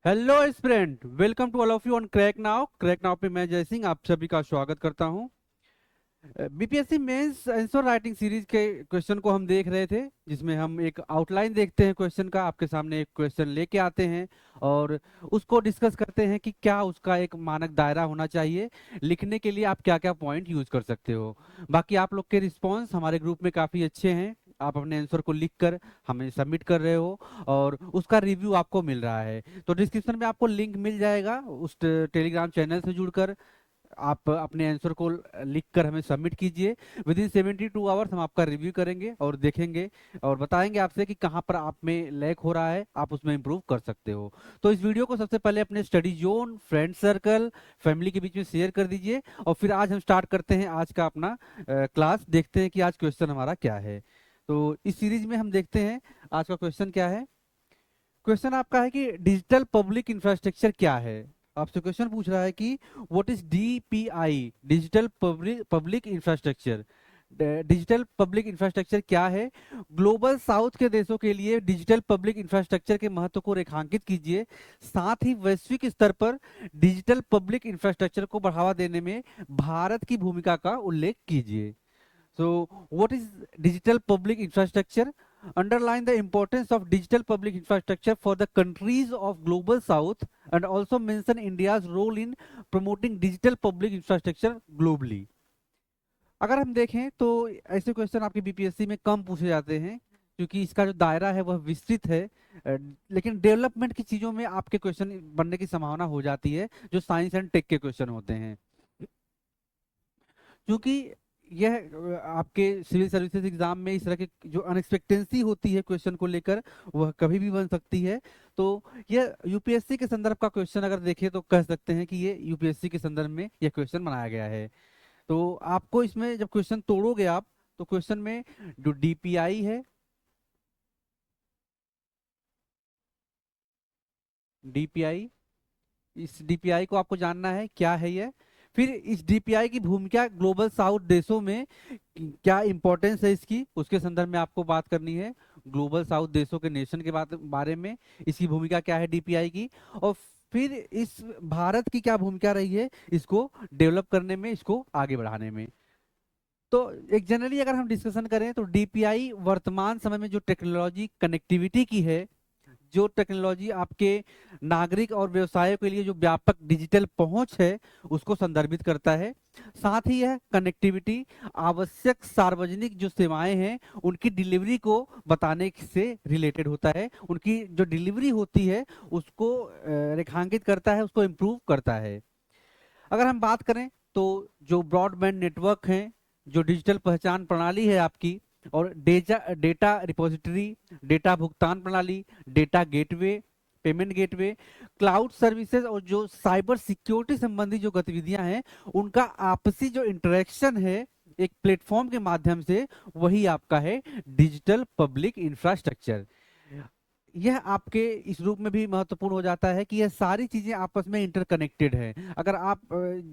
Hello student, welcome to all of you on crack now पे मैं जय सिंह आप सभी का स्वागत करता हूं। BPSC mains answer writing series के क्वेश्चन को हम देख रहे थे, जिसमें हम एक आउटलाइन देखते हैं क्वेश्चन का। आपके सामने एक क्वेश्चन लेके आते हैं और उसको डिस्कस करते हैं कि क्या उसका एक मानक दायरा होना चाहिए, लिखने के लिए आप क्या क्या पॉइंट यूज कर सकते हो। बाकी आप लोग के रिस्पॉन्स हमारे ग्रुप में काफ़ी अच्छे हैं। आप अपने आंसर को लिखकर हमें सबमिट कर रहे हो और उसका रिव्यू आपको मिल रहा है। तो डिस्क्रिप्शन में आपको लिंक मिल जाएगा उस टेलीग्राम चैनल से जुड़कर। आप अपने आंसर को लिखकर हमें सबमिट कीजिए। विद इन 72 आवर्स हम आपका रिव्यू करेंगे और देखेंगे और बताएंगे आपसे कि कहाँ पर आप में लैक हो रहा है, आप उसमें इंप्रूव कर सकते हो। तो इस वीडियो को सबसे पहले अपने study zone, friend circle, family के बीच में शेयर कर दीजिए। और फिर आज हम स्टार्ट करते हैं आज का अपना क्लास। देखते हैं कि आज क्वेश्चन हमारा क्या है। तो इस सीरीज में हम देखते हैं आज का क्वेश्चन क्या है। क्वेश्चन आपका है कि डिजिटल पब्लिक इंफ्रास्ट्रक्चर क्या है। आपसे क्वेश्चन पूछ रहा है कि what is DPI, digital public infrastructure. Digital public infrastructure क्या है। ग्लोबल साउथ के देशों के लिए डिजिटल पब्लिक इंफ्रास्ट्रक्चर के महत्व को रेखांकित कीजिए। साथ ही वैश्विक स्तर पर डिजिटल पब्लिक इंफ्रास्ट्रक्चर को बढ़ावा देने में भारत की भूमिका का उल्लेख कीजिए। So, what is digital public infrastructure? Underline the importance of digital public infrastructure for the countries of Global South and also mention India's role in promoting digital public infrastructure globally. अगर हम देखें तो ऐसे क्वेश्चन आपके BPSC में कम पूछे जाते हैं, क्योंकि इसका जो दायरा है वह विस्तृत है। लेकिन डेवलपमेंट की चीजों में आपके क्वेश्चन बनने की संभावना हो जाती है, जो साइंस एंड टेक के क्वेश्चन होते हैं। क्योंकि यह आपके सिविल सर्विसेज एग्जाम में इस तरह की जो अनएक्सपेक्टेंसी होती है क्वेश्चन को लेकर, वह कभी भी बन सकती है। तो यह यूपीएससी के संदर्भ का क्वेश्चन अगर देखें तो कह सकते हैं कि ये यूपीएससी के संदर्भ में यह क्वेश्चन बनाया गया है। तो आपको इसमें जब क्वेश्चन तोड़ोगे आप, तो क्वेश्चन में जो डीपीआई है, डीपीआई, इस डीपीआई को आपको जानना है क्या है ये। फिर इस डीपीआई की भूमिका ग्लोबल साउथ देशों में क्या इंपॉर्टेंस है इसकी, उसके संदर्भ में आपको बात करनी है। ग्लोबल साउथ देशों के नेशन के बारे में इसकी भूमिका क्या है डीपीआई की। और फिर इस भारत की क्या भूमिका रही है इसको डेवलप करने में, इसको आगे बढ़ाने में। तो एक जनरली अगर हम डिस्कशन करें तो डीपीआई वर्तमान समय में जो टेक्नोलॉजी कनेक्टिविटी की है, जो टेक्नोलॉजी आपके नागरिक और व्यवसायों के लिए जो व्यापक डिजिटल पहुंच है, उसको संदर्भित करता है। साथ ही यह कनेक्टिविटी आवश्यक सार्वजनिक जो सेवाएं हैं उनकी डिलीवरी को बताने से रिलेटेड होता है। उनकी जो डिलीवरी होती है उसको रेखांकित करता है, उसको इम्प्रूव करता है। अगर हम बात करें तो जो ब्रॉडबैंड नेटवर्क हैं, जो डिजिटल पहचान प्रणाली है आपकी, और डेटा डेटा रिपोजिटरी, डेटा भुगतान प्रणाली, data gateway, payment gateway, cloud services और जो साइबर सिक्योरिटी संबंधी जो गतिविधियां हैं, उनका आपसी जो इंटरेक्शन है एक प्लेटफॉर्म के माध्यम से, वही आपका है डिजिटल पब्लिक इंफ्रास्ट्रक्चर। यह आपके इस रूप में भी महत्वपूर्ण हो जाता है कि यह सारी चीजें आपस में इंटरकनेक्टेड हैं। अगर आप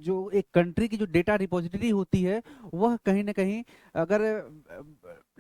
जो एक कंट्री की जो डेटा रिपोजिटरी होती है, वह कहीं ना कहीं अगर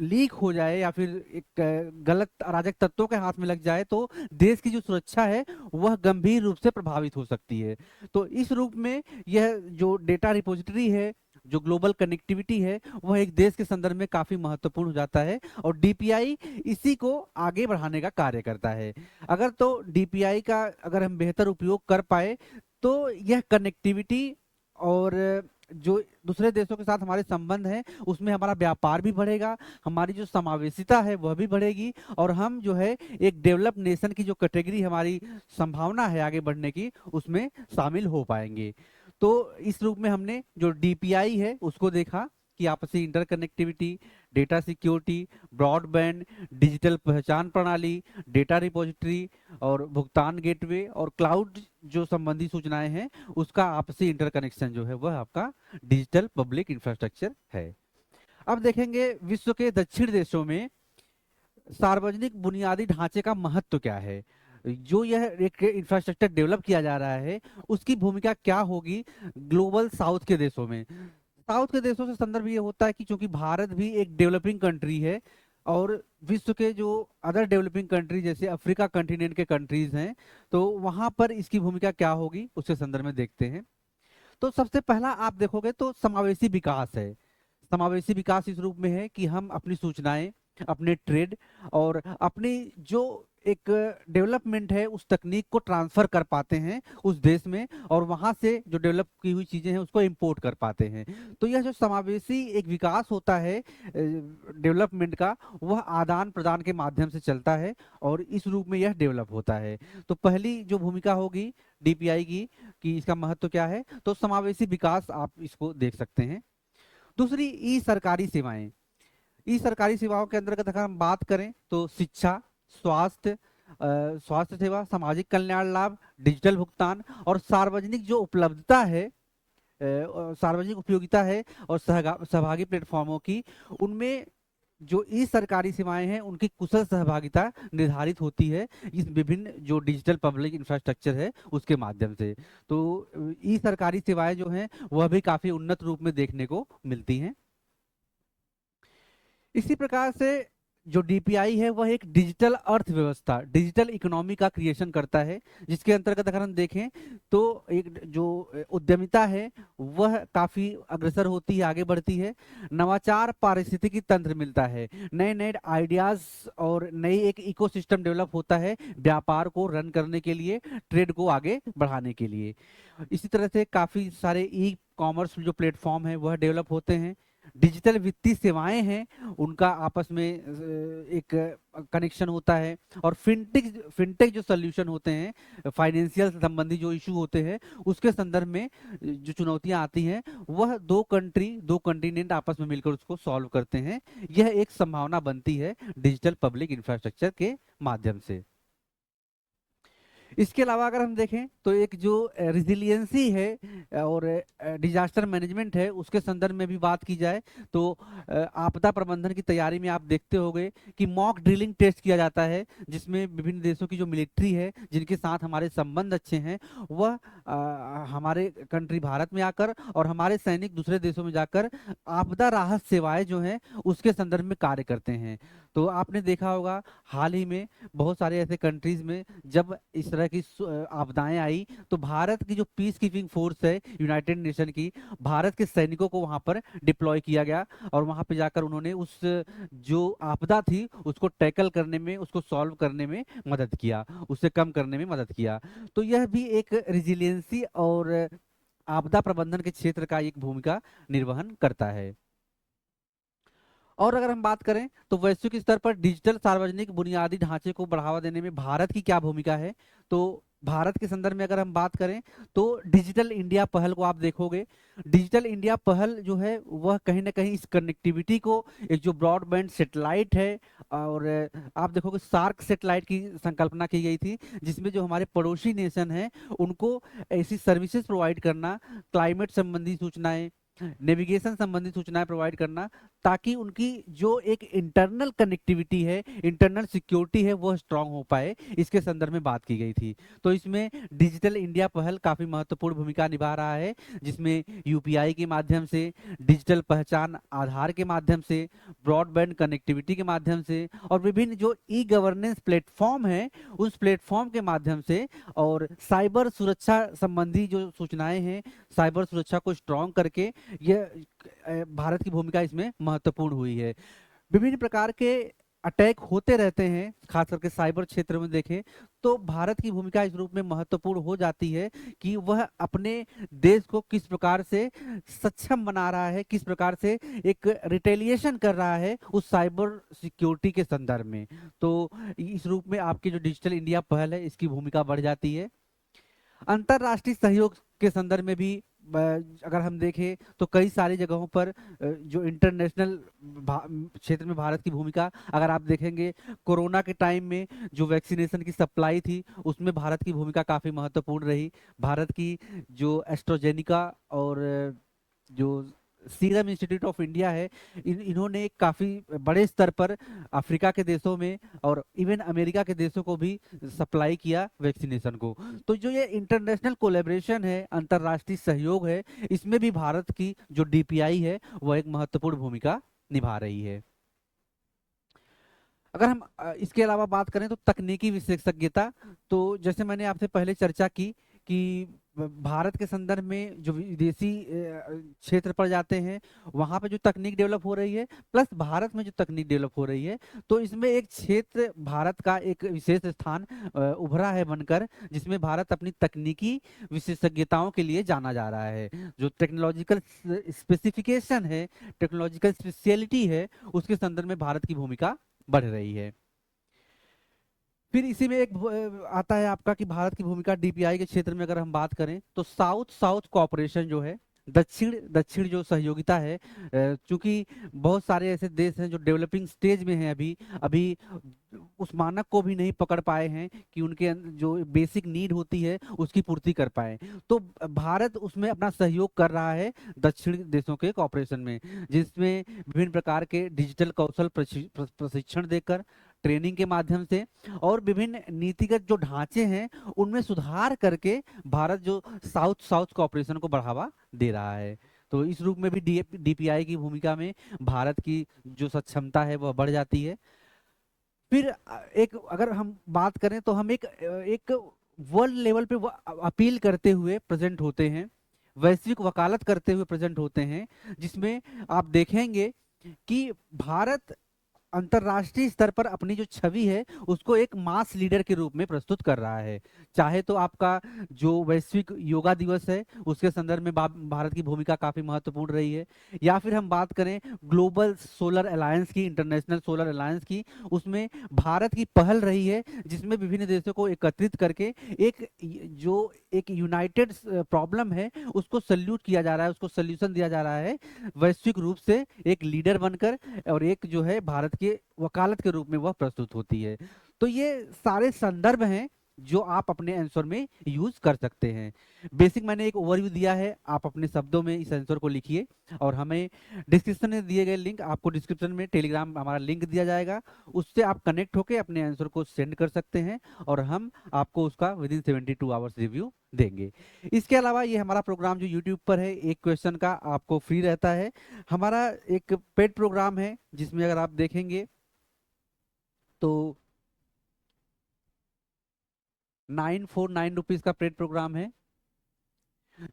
लीक हो जाए या फिर एक गलत अराजक तत्वों के हाथ में लग जाए, तो देश की जो सुरक्षा है वह गंभीर रूप से प्रभावित हो सकती है। तो इस रूप में यह जो डेटा रिपोजिटरी है, जो ग्लोबल कनेक्टिविटी है, वह एक देश के संदर्भ में काफी महत्वपूर्ण हो जाता है और डीपीआई इसी को आगे बढ़ाने का कार्य करता है। अगर तो डीपीआई का अगर हम बेहतर उपयोग कर पाए, तो यह कनेक्टिविटी और जो दूसरे देशों के साथ हमारे संबंध हैं उसमें हमारा व्यापार भी बढ़ेगा, हमारी जो समावेशिता है वह भी बढ़ेगी, और हम जो है एक डेवलप नेशन की जो कैटेगरी हमारी संभावना है आगे बढ़ने की, उसमें शामिल हो पाएंगे। तो इस रूप में हमने जो डीपीआई है उसको देखा कि आपसी interconnectivity, data security, broadband, digital पहचान प्रणाली, डेटा रिपोजिटरी और भुगतान गेटवे और क्लाउड जो संबंधी सूचनाएं हैं, उसका आपसी इंटरकनेक्शन जो है वह आपका डिजिटल पब्लिक इंफ्रास्ट्रक्चर है। अब देखेंगे विश्व के दक्षिण देशों में सार्वजनिक बुनियादी ढांचे का महत्व क्या है। जो यह एक इंफ्रास्ट्रक्चर डेवलप किया जा रहा है उसकी भूमिका क्या होगी ग्लोबल साउथ के देशों में। साउथ के देशों से संदर्भ ये होता है कि चूंकि भारत भी एक डेवलपिंग कंट्री है, और विश्व के जो अदर डेवलपिंग कंट्री जैसे अफ्रीका कंटिनेंट के कंट्रीज हैं, तो वहां पर इसकी भूमिका क्या होगी उसके संदर्भ में देखते हैं। तो सबसे पहला आप देखोगे तो समावेशी विकास है। समावेशी विकास इस रूप में है कि हम अपनी सूचनाएं, अपने ट्रेड और अपनी जो एक डेवलपमेंट है उस तकनीक को ट्रांसफर कर पाते हैं उस देश में, और वहां से जो डेवलप की हुई चीजें हैं उसको इंपोर्ट कर पाते हैं। तो यह जो समावेशी एक विकास होता है डेवलपमेंट का, वह आदान प्रदान के माध्यम से चलता है और इस रूप में यह डेवलप होता है। तो पहली जो भूमिका होगी डीपीआई की कि इसका महत्व क्या है, तो समावेशी विकास आप इसको देख सकते हैं। दूसरी, ई सरकारी सेवाएं। ई सरकारी सेवाओं के अंतर्गत अगर हम बात करें तो शिक्षा, स्वास्थ्य, स्वास्थ्य सेवा, सामाजिक कल्याण लाभ, डिजिटल भुगतान और सार्वजनिक जो उपलब्धता है, सार्वजनिक उपयोगिता है और सहभागी प्लेटफॉर्मों की, उनमें जो ई सरकारी सेवाएं हैं उनकी कुशल सहभागिता निर्धारित होती है इस विभिन्न जो डिजिटल पब्लिक इंफ्रास्ट्रक्चर है उसके माध्यम से। तो ई सरकारी सेवाएं जो हैं वह भी काफी उन्नत रूप में देखने को मिलती हैं। इसी प्रकार से जो डीपीआई है वह एक डिजिटल अर्थव्यवस्था, डिजिटल इकोनॉमी का क्रिएशन करता है, जिसके अंतर्गत अगर हम देखें तो एक जो उद्यमिता है वह काफी अग्रसर होती है, आगे बढ़ती है। नवाचार पारिस्थितिकी तंत्र मिलता है, नए नए आइडियाज और नई एक इकोसिस्टम डेवलप होता है व्यापार को रन करने के लिए, ट्रेड को आगे बढ़ाने के लिए। इसी तरह से काफी सारे ई कॉमर्स जो प्लेटफॉर्म है वह डेवलप होते हैं। डिजिटल वित्तीय सेवाएं हैं उनका आपस में एक कनेक्शन होता है, और फिनटेक फिनटेक जो सोल्यूशन होते हैं, फाइनेंशियल संबंधी जो इशू होते हैं उसके संदर्भ में जो चुनौतियां आती हैं वह दो कंट्री, दो कंटिनेंट आपस में मिलकर उसको सॉल्व करते हैं। यह एक संभावना बनती है डिजिटल पब्लिक इंफ्रास्ट्रक्चर के माध्यम से। इसके अलावा अगर हम देखें तो एक जो रिजिलियंसी है और डिजास्टर मैनेजमेंट है उसके संदर्भ में भी बात की जाए तो आपदा प्रबंधन की तैयारी में आप देखते होंगे कि मॉक ड्रिलिंग टेस्ट किया जाता है, जिसमें विभिन्न देशों की जो मिलिट्री है जिनके साथ हमारे संबंध अच्छे हैं वह हमारे कंट्री भारत में आकर और हमारे सैनिक दूसरे देशों में जाकर आपदा राहत सेवाएं जो हैं उसके संदर्भ में कार्य करते हैं। तो आपने देखा होगा हाल ही में बहुत सारे ऐसे कंट्रीज में जब इस तरह की आपदाएं आई तो भारत की जो पीस कीपिंग फोर्स है यूनाइटेड नेशन की, भारत के सैनिकों को वहां पर डिप्लॉय किया गया और वहां पर जाकर उन्होंने उस जो आपदा थी उसको टैकल करने में, उसको सॉल्व करने में मदद किया, उससे कम करने में मदद किया। तो यह भी एक रिजिलियंसी और आपदा प्रबंधन के क्षेत्र का एक भूमिका निर्वहन करता है। और अगर हम बात करें तो वैश्विक स्तर पर डिजिटल सार्वजनिक बुनियादी ढांचे को बढ़ावा देने में भारत की क्या भूमिका है, तो भारत के संदर्भ में अगर हम बात करें तो डिजिटल इंडिया पहल को आप देखोगे। डिजिटल इंडिया पहल जो है वह कहीं ना कहीं इस कनेक्टिविटी को, एक जो ब्रॉडबैंड सेटेलाइट है, और आप देखोगे सार्क सेटेलाइट की संकल्पना की गई थी जिसमें जो हमारे पड़ोसी नेशन हैं उनको ऐसी सर्विसेज प्रोवाइड करना, क्लाइमेट संबंधी सूचनाएं, नेविगेशन संबंधी सूचनाएं प्रोवाइड करना, ताकि उनकी जो एक इंटरनल कनेक्टिविटी है, इंटरनल सिक्योरिटी है वो स्ट्रांग हो पाए, इसके संदर्भ में बात की गई थी। तो इसमें डिजिटल इंडिया पहल काफी महत्वपूर्ण भूमिका निभा रहा है, जिसमें यूपीआई के माध्यम से, डिजिटल पहचान आधार के माध्यम से, ब्रॉडबैंड कनेक्टिविटी के माध्यम से और विभिन्न जो ई गवर्नेंस प्लेटफॉर्म है उस प्लेटफॉर्म के माध्यम से, और साइबर सुरक्षा संबंधी जो सूचनाएं हैं, साइबर सुरक्षा को स्ट्रांग करके यह भारत की भूमिका इसमें महत्वपूर्ण हुई है। विभिन्न प्रकार के अटैक होते रहते हैं, खास करके साइबर क्षेत्र में देखें तो भारत की भूमिका इस रूप में महत्वपूर्ण हो जाती है कि वह अपने देश को किस प्रकार से सक्षम बना रहा है, किस प्रकार से एक रिटेलिएशन कर रहा है उस साइबर सिक्योरिटी के संदर्भ में। तो इस रूप में आपकी जो डिजिटल इंडिया पहल है इसकी भूमिका बढ़ जाती है। अंतरराष्ट्रीय सहयोग के संदर्भ में भी अगर हम देखें तो कई सारी जगहों पर जो इंटरनेशनल क्षेत्र में भारत की भूमिका अगर आप देखेंगे, कोरोना के टाइम में जो वैक्सीनेशन की सप्लाई थी उसमें भारत की भूमिका काफी महत्वपूर्ण रही। भारत की जो एस्ट्रोजेनिका और जो सीरम इंस्टीट्यूट ऑफ इंडिया है, इन्होंने काफी बड़े स्तर पर अफ्रीका के देशों में और इवन अमेरिका के देशों को भी सप्लाई किया वैक्सीनेशन को। तो जो ये इंटरनेशनल कोलैबोरेशन है, अंतरराष्ट्रीय सहयोग है, इसमें भी भारत की जो डीपीआई है वह एक महत्वपूर्ण भूमिका निभा रही है। अगर हम इसके अलावा बात करें तो तकनीकी विशेषज्ञता, तो जैसे मैंने आपसे पहले चर्चा की कि भारत के संदर्भ में जो विदेशी क्षेत्र पर जाते हैं वहां पे जो तकनीक डेवलप हो रही है, प्लस भारत में जो तकनीक डेवलप हो रही है, तो इसमें एक क्षेत्र भारत का एक विशेष स्थान उभरा है बनकर, जिसमें भारत अपनी तकनीकी विशेषज्ञताओं के लिए जाना जा रहा है। जो टेक्नोलॉजिकल स्पेसिफिकेशन है, टेक्नोलॉजिकल स्पेशलिटी है, उसके संदर्भ में भारत की भूमिका बढ़ रही है। फिर इसी में एक आता है आपका कि भारत की भूमिका डीपीआई के क्षेत्र में अगर हम बात करें तो साउथ साउथ कोऑपरेशन जो है, दक्षिण दक्षिण जो सहयोगिता है, चूंकि बहुत सारे ऐसे देश हैं जो डेवलपिंग स्टेज में हैं, अभी अभी उस मानक को भी नहीं पकड़ पाए हैं कि उनके जो बेसिक नीड होती है उसकी पूर्ति कर पाए। तो भारत उसमें अपना सहयोग कर रहा है दक्षिण देशों के कॉपरेशन में, जिसमें विभिन्न प्रकार के डिजिटल कौशल प्रशिक्षण देकर, ट्रेनिंग के माध्यम से और विभिन्न नीतिगत जो ढांचे हैं उनमें सुधार करके भारत जो साउथ साउथ कॉपरेशन को बढ़ावा दे रहा है। तो इस रूप में भी डीपीआई की भूमिका में भारत की जो सक्षमता है वह बढ़ जाती है। फिर एक अगर हम बात करें तो हम एक वर्ल्ड लेवल पे अपील करते हुए प्रेजेंट होते हैं, वैश्विक वकालत करते हुए प्रेजेंट होते हैं, जिसमें आप देखेंगे कि भारत अंतरराष्ट्रीय स्तर पर अपनी जो छवि है उसको एक मास लीडर के रूप में प्रस्तुत कर रहा है। चाहे तो आपका जो वैश्विक योगा दिवस है उसके संदर्भ में भारत की भूमिका काफी महत्वपूर्ण रही है, या फिर हम बात करें ग्लोबल सोलर अलायंस की, इंटरनेशनल सोलर अलायंस की, उसमें भारत की पहल रही है जिसमें विभिन्न देशों को एकत्रित करके एक जो एक यूनाइटेड प्रॉब्लम है उसको सल्यूट किया जा रहा है, उसको सोल्यूशन दिया जा रहा है वैश्विक रूप से एक लीडर बनकर, और एक जो है भारत के वकालत के रूप में वह प्रस्तुत होती है। तो ये सारे संदर्भ हैं जो आप अपने आंसर में यूज कर सकते हैं। बेसिक मैंने एक ओवरव्यू दिया है, आप अपने शब्दों में इस आंसर को लिखिए और हमें डिस्क्रिप्शन में दिए गए लिंक, आपको डिस्क्रिप्शन में टेलीग्राम हमारा लिंक दिया जाएगा, उससे आप कनेक्ट होकर अपने आंसर को सेंड कर सकते हैं और हम आपको उसका विद इन 72 आवर्स रिव्यू देंगे। इसके अलावा ये हमारा प्रोग्राम जो यूट्यूब पर है, एक क्वेश्चन का आपको फ्री रहता है। हमारा एक पेड प्रोग्राम है जिसमें अगर आप देखेंगे तो 949 रुपीज का पेड प्रोग्राम है,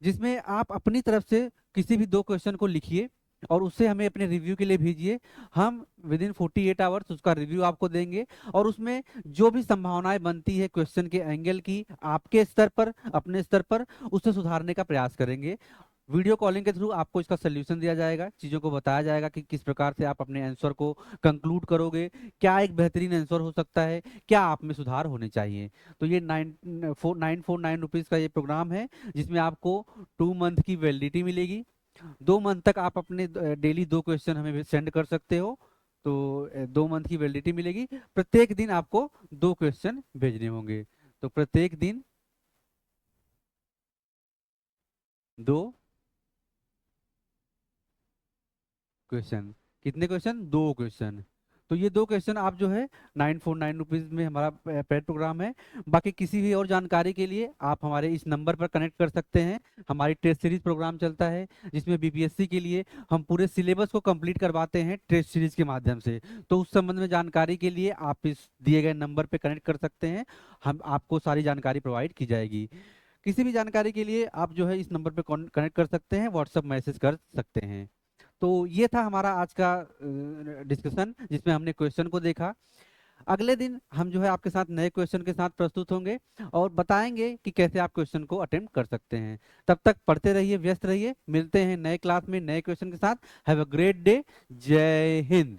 जिसमें आप अपनी तरफ से किसी भी 2 क्वेश्चन को लिखिए और उससे हमें अपने रिव्यू के लिए भेजिए। हम विद इन 48 आवर्स उसका रिव्यू आपको देंगे और उसमें जो भी संभावनाएं बनती है क्वेश्चन के एंगल की, आपके स्तर पर, अपने स्तर पर उसे सुधारने का प्रयास करेंगे। वीडियो कॉलिंग के थ्रू आपको इसका सोल्यूशन दिया जाएगा, चीज़ों को बताया जाएगा कि किस प्रकार से आप अपने आंसर को कंक्लूड करोगे, क्या एक बेहतरीन आंसर हो सकता है, क्या आप में सुधार होने चाहिए। तो ये 949 रुपीज़ का ये प्रोग्राम है जिसमें आपको 2 मंथ की वैलिडिटी मिलेगी। 2 मंथ तक आप अपने डेली 2 क्वेश्चन हमें सेंड कर सकते हो, तो 2 मंथ की वैलिडिटी मिलेगी। प्रत्येक दिन आपको 2 क्वेश्चन भेजने होंगे, तो प्रत्येक दिन 2 क्वेश्चन। कितने क्वेश्चन? 2 क्वेश्चन। तो ये 2 क्वेश्चन आप जो है 949 रुपीज में हमारा पेड प्रोग्राम है। बाकी किसी भी और जानकारी के लिए आप हमारे इस नंबर पर कनेक्ट कर सकते हैं। हमारी टेस्ट सीरीज प्रोग्राम चलता है जिसमें बीपीएससी के लिए हम पूरे सिलेबस को कंप्लीट करवाते हैं टेस्ट सीरीज के माध्यम से। तो उस संबंध में जानकारी के लिए आप इस दिए गए नंबर पर कनेक्ट कर सकते हैं, हम आपको सारी जानकारी प्रोवाइड की जाएगी। किसी भी जानकारी के लिए आप जो है इस नंबर पर कनेक्ट कर सकते हैं, व्हाट्सएप मैसेज कर सकते हैं। तो ये था हमारा आज का डिस्कशन जिसमें हमने क्वेश्चन को देखा। अगले दिन हम जो है आपके साथ नए क्वेश्चन के साथ प्रस्तुत होंगे और बताएंगे कि कैसे आप क्वेश्चन को अटेम्प्ट कर सकते हैं। तब तक पढ़ते रहिए, व्यस्त रहिए, मिलते हैं नए क्लास में नए क्वेश्चन के साथ। Have a great day. जय हिंद।